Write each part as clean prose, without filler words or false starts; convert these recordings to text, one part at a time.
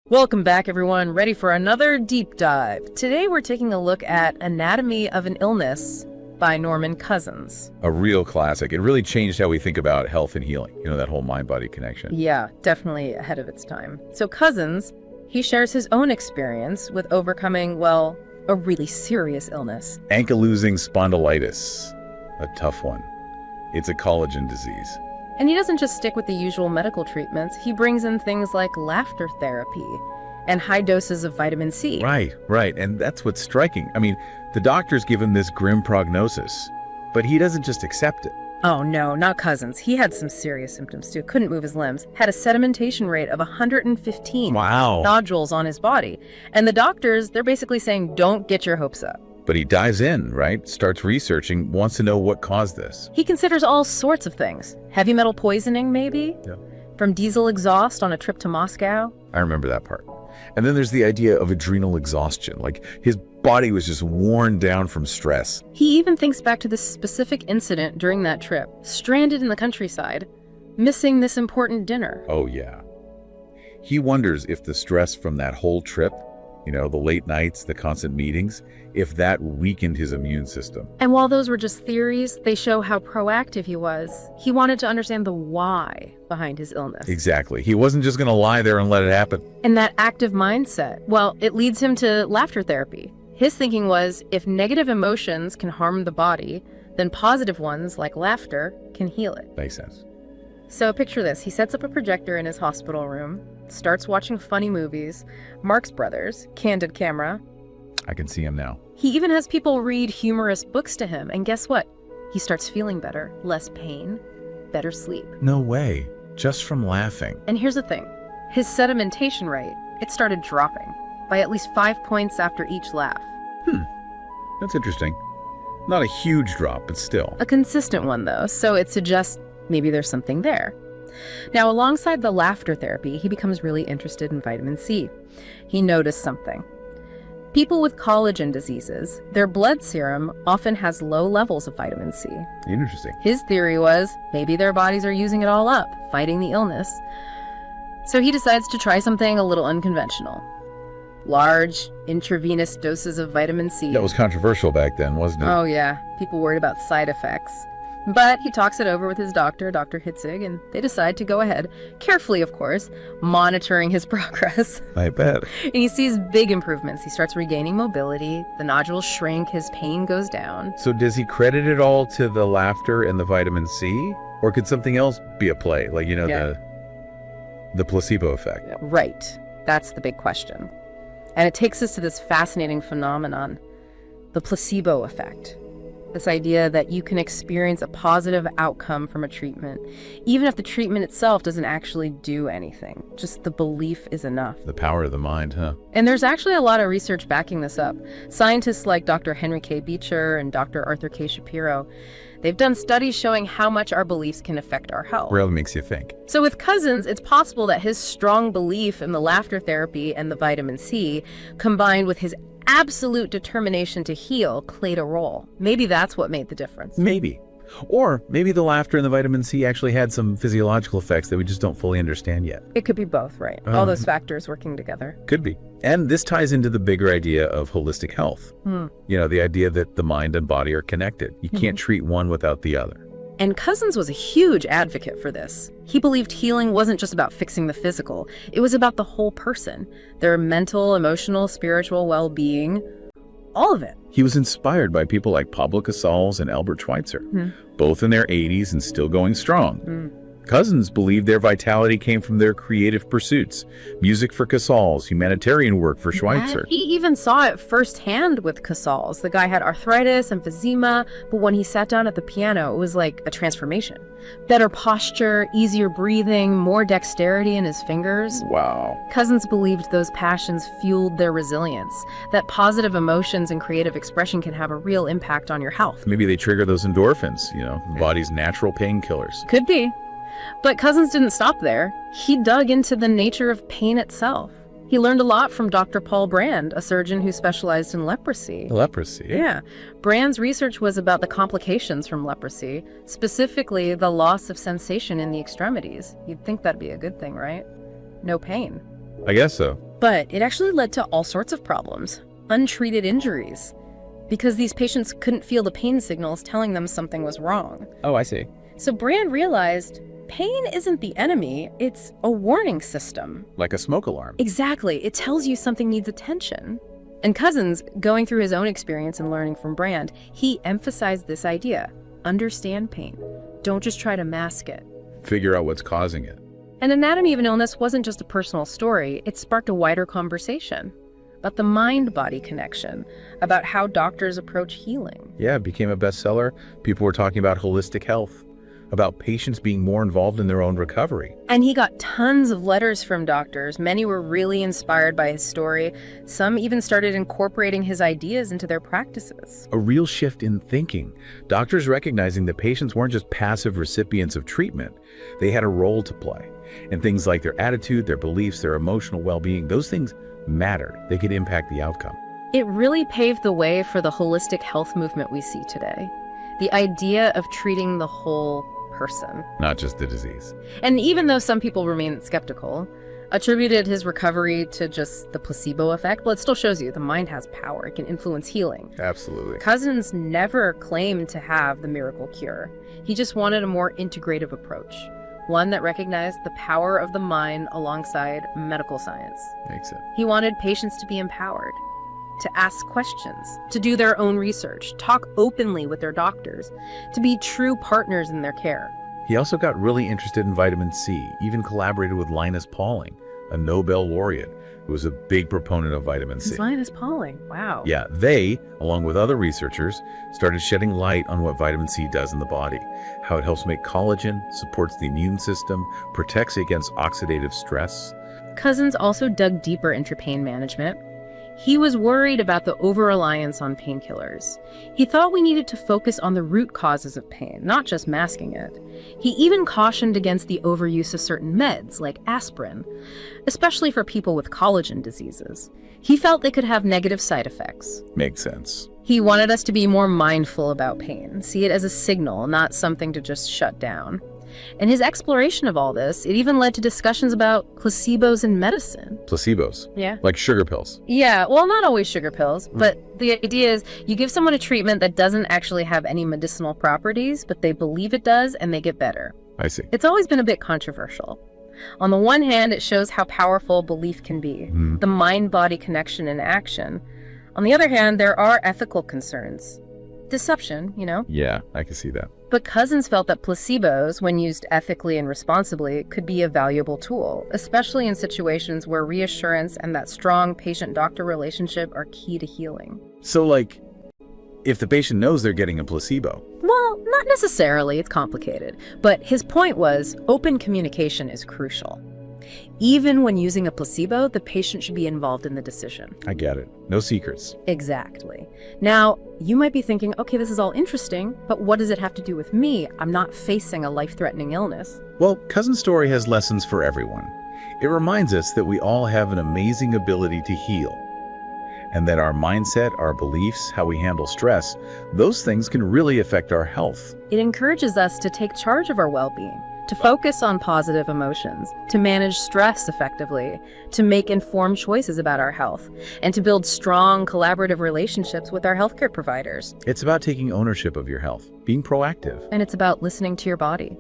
Welcome back, everyone. Ready for another deep dive. Today we're taking a look at Anatomy of an Illness by Norman Cousins. A real classic. It really changed how we think about health and healing. You know, that whole mind-body connection. Yeah, definitely ahead of its time. So Cousins, he shares his own experience with overcoming, well, a really serious illness. Ankylosing spondylitis. A tough one. It's a collagen disease. And he doesn't just stick with the usual medical treatments. He brings in things like laughter therapy and high doses of vitamin C. Right. And that's what's striking. I mean, the doctors give him this grim prognosis, but he doesn't just accept it. Oh no, not Cousins. He had some serious symptoms too. Couldn't move his limbs. Had a sedimentation rate of 115 Wow. nodules on his body. And the doctors, they're basically saying, don't get your hopes up. But he dives in, right? Starts researching, wants to know what caused this. He considers all sorts of things. Heavy metal poisoning, maybe? Yeah. From diesel exhaust on a trip to Moscow? I remember that part. And then there's the idea of adrenal exhaustion. Like his body was just worn down from stress. He even thinks back to this specific incident during that trip, stranded in the countryside, missing this important dinner. Oh, yeah. He wonders if the stress from that whole trip, you know, the late nights, the constant meetings, if that weakened his immune system. And while those were just theories, they show how proactive he was. He wanted to understand the why behind his illness. Exactly. He wasn't just going to lie there and let it happen. And that active mindset, well, it leads him to laughter therapy. His thinking was, if negative emotions can harm the body, then positive ones, like laughter, can heal it. Makes sense. So picture this. He sets up a projector in his hospital room, starts watching funny movies, Marx Brothers, candid camera. I can see him now. He even has people read humorous books to him, and guess what? He starts feeling better, less pain, better sleep. No way. Just from laughing. And here's the thing. His sedimentation rate, it started dropping by at least 5 points after each laugh. That's interesting. Not a huge drop, but still. A consistent one, though, so it suggests maybe there's something there. Now, alongside the laughter therapy, he becomes really interested in vitamin C. He noticed something. People with collagen diseases, their blood serum often has low levels of vitamin C. Interesting. His theory was maybe their bodies are using it all up, fighting the illness. So he decides to try something a little unconventional. Large, intravenous doses of vitamin C. That was controversial back then, wasn't it? Oh yeah, people worried about side effects. But he talks it over with his doctor, Dr. Hitzig, and they decide to go ahead, carefully of course, monitoring his progress. I bet. And he sees big improvements. He starts regaining mobility, the nodules shrink, his pain goes down. So does he credit it all to the laughter and the vitamin C? Or could something else be at play? Like, the placebo effect. Right. That's the big question. And it takes us to this fascinating phenomenon, the placebo effect. This idea that you can experience a positive outcome from a treatment, even if the treatment itself doesn't actually do anything. Just the belief is enough. The power of the mind, huh? And there's actually a lot of research backing this up. Scientists like Dr. Henry K. Beecher and Dr. Arthur K. Shapiro, they've done studies showing how much our beliefs can affect our health. Really makes you think. So with Cousins, it's possible that his strong belief in the laughter therapy and the vitamin C, combined with his absolute determination to heal, played a role. Maybe that's what made the difference. Maybe. Or maybe the laughter and the vitamin C actually had some physiological effects that we just don't fully understand yet. It could be both, right? All those factors working together. Could be. And this ties into the bigger idea of holistic health. You know, the idea that the mind and body are connected. You can't treat one without the other. And Cousins was a huge advocate for this. He believed healing wasn't just about fixing the physical. It was about the whole person, their mental, emotional, spiritual well-being, all of it. He was inspired by people like Pablo Casals and Albert Schweitzer, both in their 80s and still going strong. Cousins believed their vitality came from their creative pursuits. Music for Casals, humanitarian work for Schweitzer. He even saw it firsthand with Casals. The guy had arthritis, emphysema, but when he sat down at the piano, it was like a transformation. Better posture, easier breathing, more dexterity in his fingers. Wow. Cousins believed those passions fueled their resilience, that positive emotions and creative expression can have a real impact on your health. Maybe they trigger those endorphins, the body's natural painkillers. Could be. But Cousins didn't stop there. He dug into the nature of pain itself. He learned a lot from Dr. Paul Brand, a surgeon who specialized in leprosy. Leprosy? Yeah. Brand's research was about the complications from leprosy, specifically the loss of sensation in the extremities. You'd think that'd be a good thing, right? No pain. I guess so. But it actually led to all sorts of problems, untreated injuries, because these patients couldn't feel the pain signals telling them something was wrong. Oh, I see. So Brand realized pain isn't the enemy, it's a warning system. Like a smoke alarm. Exactly. It tells you something needs attention. And Cousins, going through his own experience and learning from Brand, he emphasized this idea. Understand pain. Don't just try to mask it. Figure out what's causing it. And Anatomy of an Illness wasn't just a personal story, it sparked a wider conversation about the mind-body connection, about how doctors approach healing. Yeah, it became a bestseller. People were talking about holistic health, about patients being more involved in their own recovery. And he got tons of letters from doctors. Many were really inspired by his story. Some even started incorporating his ideas into their practices. A real shift in thinking. Doctors recognizing that patients weren't just passive recipients of treatment. They had a role to play. And things like their attitude, their beliefs, their emotional well-being, those things mattered. They could impact the outcome. It really paved the way for the holistic health movement we see today. The idea of treating the whole person. Not just the disease. And even though some people remain skeptical, attributed his recovery to just the placebo effect, well, it still shows you the mind has power. It can influence healing. Absolutely. Cousins never claimed to have the miracle cure. He just wanted a more integrative approach, one that recognized the power of the mind alongside medical science. Makes sense. He wanted patients to be empowered, to ask questions, to do their own research, talk openly with their doctors, to be true partners in their care. He also got really interested in vitamin C, even collaborated with Linus Pauling, a Nobel laureate who was a big proponent of vitamin C. It's Linus Pauling, wow. Yeah, they, along with other researchers, started shedding light on what vitamin C does in the body, how it helps make collagen, supports the immune system, protects against oxidative stress. Cousins also dug deeper into pain management. He was worried about the over-reliance on painkillers. He thought we needed to focus on the root causes of pain, not just masking it. He even cautioned against the overuse of certain meds, like aspirin, especially for people with collagen diseases. He felt they could have negative side effects. Makes sense. He wanted us to be more mindful about pain, see it as a signal, not something to just shut down. And his exploration of all this, it even led to discussions about placebos in medicine. Placebos? Yeah. Like sugar pills? Yeah, well, not always sugar pills, but the idea is you give someone a treatment that doesn't actually have any medicinal properties, but they believe it does and they get better. I see. It's always been a bit controversial. On the one hand, it shows how powerful belief can be, the mind-body connection in action. On the other hand, there are ethical concerns. Deception, you know? Yeah, I can see that. But Cousins felt that placebos, when used ethically and responsibly, could be a valuable tool, especially in situations where reassurance and that strong patient-doctor relationship are key to healing. So, like, if the patient knows they're getting a placebo? Well, not necessarily. It's complicated. But his point was open communication is crucial. Even when using a placebo, the patient should be involved in the decision. I get it. No secrets. Exactly. Now, you might be thinking, okay, this is all interesting, but what does it have to do with me? I'm not facing a life-threatening illness. Well, Cousin's story has lessons for everyone. It reminds us that we all have an amazing ability to heal, and that our mindset, our beliefs, how we handle stress, those things can really affect our health. It encourages us to take charge of our well-being, to focus on positive emotions, to manage stress effectively, to make informed choices about our health, and to build strong collaborative relationships with our healthcare providers. It's about taking ownership of your health, being proactive. And it's about listening to your body,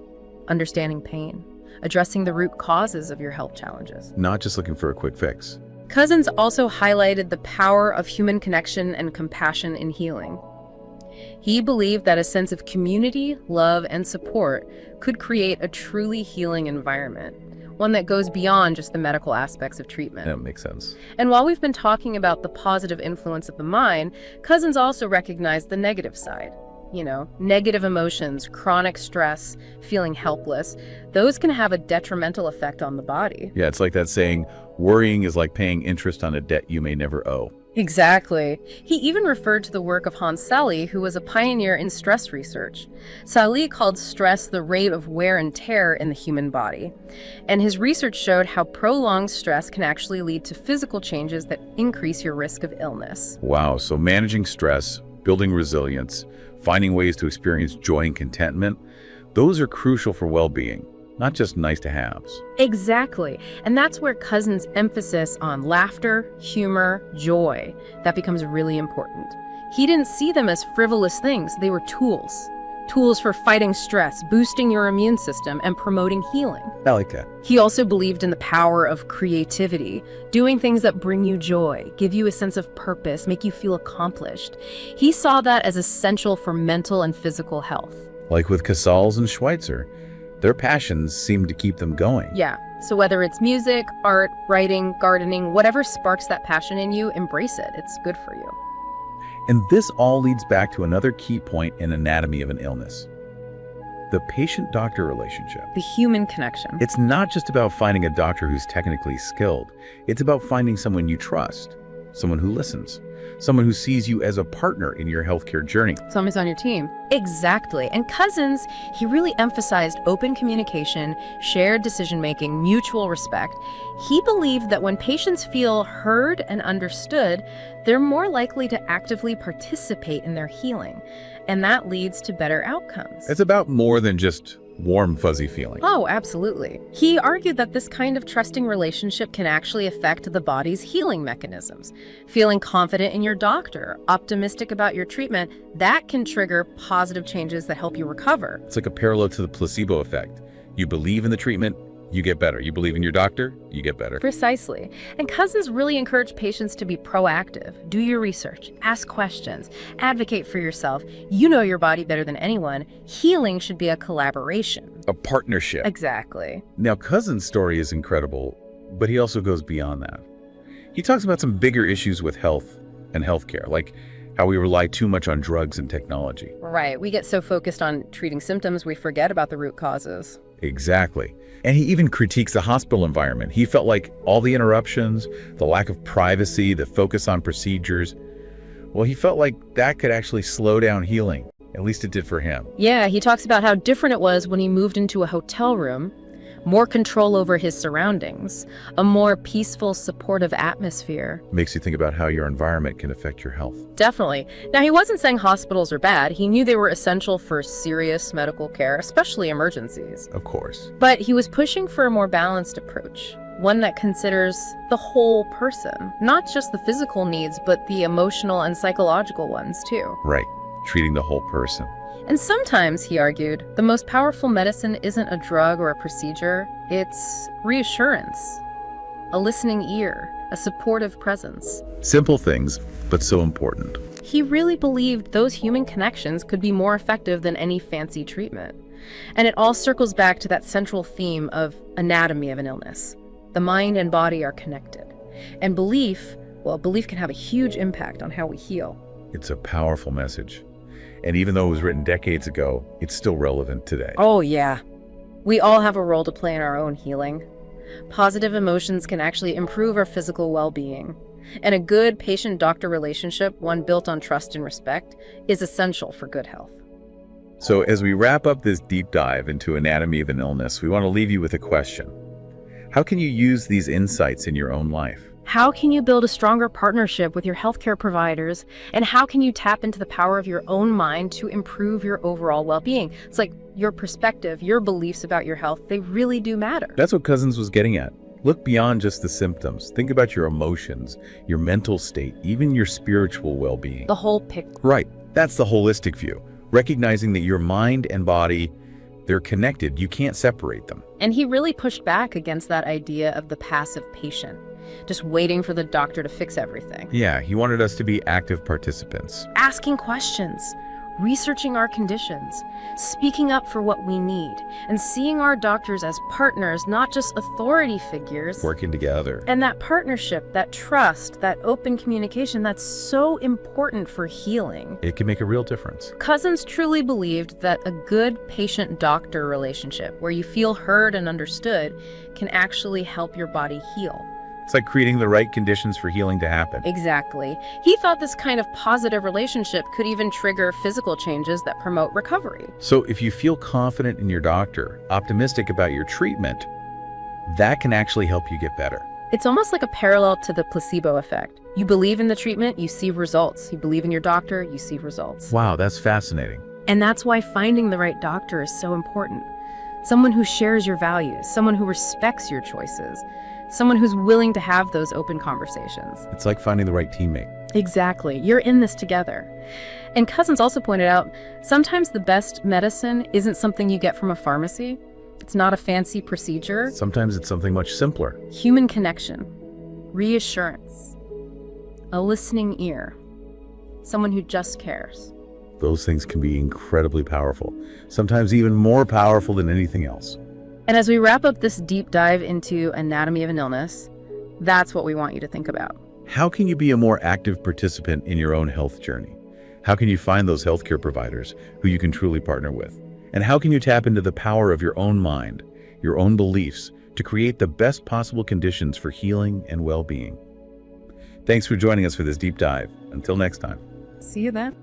understanding pain, addressing the root causes of your health challenges. Not just looking for a quick fix. Cousins also highlighted the power of human connection and compassion in healing. He believed that a sense of community, love, and support could create a truly healing environment, one that goes beyond just the medical aspects of treatment. That makes sense. And while we've been talking about the positive influence of the mind, Cousins also recognized the negative side. You know, negative emotions, chronic stress, feeling helpless, those can have a detrimental effect on the body. Yeah, it's like that saying, worrying is like paying interest on a debt you may never owe. Exactly. He even referred to the work of Hans Sally, who was a pioneer in stress research. Sally called stress the rate of wear and tear in the human body. And his research showed how prolonged stress can actually lead to physical changes that increase your risk of illness. Wow, so managing stress, building resilience, finding ways to experience joy and contentment, those are crucial for well-being. not just nice to haves. Exactly. And that's where Cousins' emphasis on laughter, humor, joy, that becomes really important. He didn't see them as frivolous things. They were tools. Tools for fighting stress, boosting your immune system, and promoting healing. I like that. He also believed in the power of creativity, doing things that bring you joy, give you a sense of purpose, make you feel accomplished. He saw that as essential for mental and physical health. Like with Casals and Schweitzer, their passions seem to keep them going. Yeah, so whether it's music, art, writing, gardening, whatever sparks that passion in you, embrace it. It's good for you. And this all leads back to another key point in anatomy of an illness: the patient-doctor relationship. The human connection. It's not just about finding a doctor who's technically skilled. It's about finding someone you trust, someone who listens, someone who sees you as a partner in your healthcare journey. Someone's on your team. Exactly. And Cousins, he really emphasized open communication, shared decision-making, mutual respect. He believed that when patients feel heard and understood, they're more likely to actively participate in their healing. And that leads to better outcomes. It's about more than just warm, fuzzy feeling. Oh, absolutely. He argued that this kind of trusting relationship can actually affect the body's healing mechanisms. Feeling confident in your doctor, optimistic about your treatment, that can trigger positive changes that help you recover. It's like a parallel to the placebo effect. You believe in the treatment, you get better. You believe in your doctor, you get better. Precisely. And Cousins really encouraged patients to be proactive. Do your research, ask questions, advocate for yourself. You know your body better than anyone. Healing should be a collaboration. A partnership. Exactly. Now, Cousins' story is incredible, but he also goes beyond that. He talks about some bigger issues with health and healthcare, like how we rely too much on drugs and technology. Right. We get so focused on treating symptoms, we forget about the root causes. Exactly. And he even critiques the hospital environment. He felt like all the interruptions, the lack of privacy, the focus on procedures, well, he felt like that could actually slow down healing. At least it did for him. Yeah, he talks about how different it was when he moved into a hotel room, more control over his surroundings, a more peaceful, supportive atmosphere. Makes you think about how your environment can affect your health. Definitely. Now, he wasn't saying hospitals are bad. He knew they were essential for serious medical care, especially emergencies. Of course. But he was pushing for a more balanced approach, one that considers the whole person, not just the physical needs, but the emotional and psychological ones too. Right. Treating the whole person. And sometimes, he argued, the most powerful medicine isn't a drug or a procedure, it's reassurance, a listening ear, a supportive presence. Simple things, but so important. He really believed those human connections could be more effective than any fancy treatment. And it all circles back to that central theme of anatomy of an illness. The mind and body are connected. And belief can have a huge impact on how we heal. It's a powerful message. And even though it was written decades ago, it's still relevant today. Oh, yeah. We all have a role to play in our own healing. Positive emotions can actually improve our physical well-being. And a good patient-doctor relationship, one built on trust and respect, is essential for good health. So as we wrap up this deep dive into anatomy of an illness, we want to leave you with a question. How can you use these insights in your own life? How can you build a stronger partnership with your healthcare providers? And how can you tap into the power of your own mind to improve your overall well-being? It's like your perspective, your beliefs about your health, they really do matter. That's what Cousins was getting at. Look beyond just the symptoms. Think about your emotions, your mental state, even your spiritual well-being. The whole picture. Right. That's the holistic view. Recognizing that your mind and body, they're connected. You can't separate them. And he really pushed back against that idea of the passive patient, just waiting for the doctor to fix everything. Yeah, he wanted us to be active participants. Asking questions, researching our conditions, speaking up for what we need, and seeing our doctors as partners, not just authority figures. Working together. And that partnership, that trust, that open communication, that's so important for healing. It can make a real difference. Cousins truly believed that a good patient-doctor relationship, where you feel heard and understood, can actually help your body heal. It's like creating the right conditions for healing to happen. Exactly. He thought this kind of positive relationship could even trigger physical changes that promote recovery. So if you feel confident in your doctor, optimistic about your treatment, that can actually help you get better. It's almost like a parallel to the placebo effect. You believe in the treatment, you see results. You believe in your doctor, you see results. Wow, that's fascinating. And that's why finding the right doctor is so important. someone who shares your values, someone who respects your choices, someone who's willing to have those open conversations. It's like finding the right teammate. Exactly. You're in this together. And Cousins also pointed out, sometimes the best medicine isn't something you get from a pharmacy. It's not a fancy procedure. Sometimes it's something much simpler. Human connection, reassurance, a listening ear, someone who just cares. Those things can be incredibly powerful, sometimes even more powerful than anything else. And as we wrap up this deep dive into anatomy of an illness, that's what we want you to think about. How can you be a more active participant in your own health journey? How can you find those healthcare providers who you can truly partner with? And how can you tap into the power of your own mind, your own beliefs, to create the best possible conditions for healing and well-being? Thanks for joining us for this deep dive. Until next time. See you then.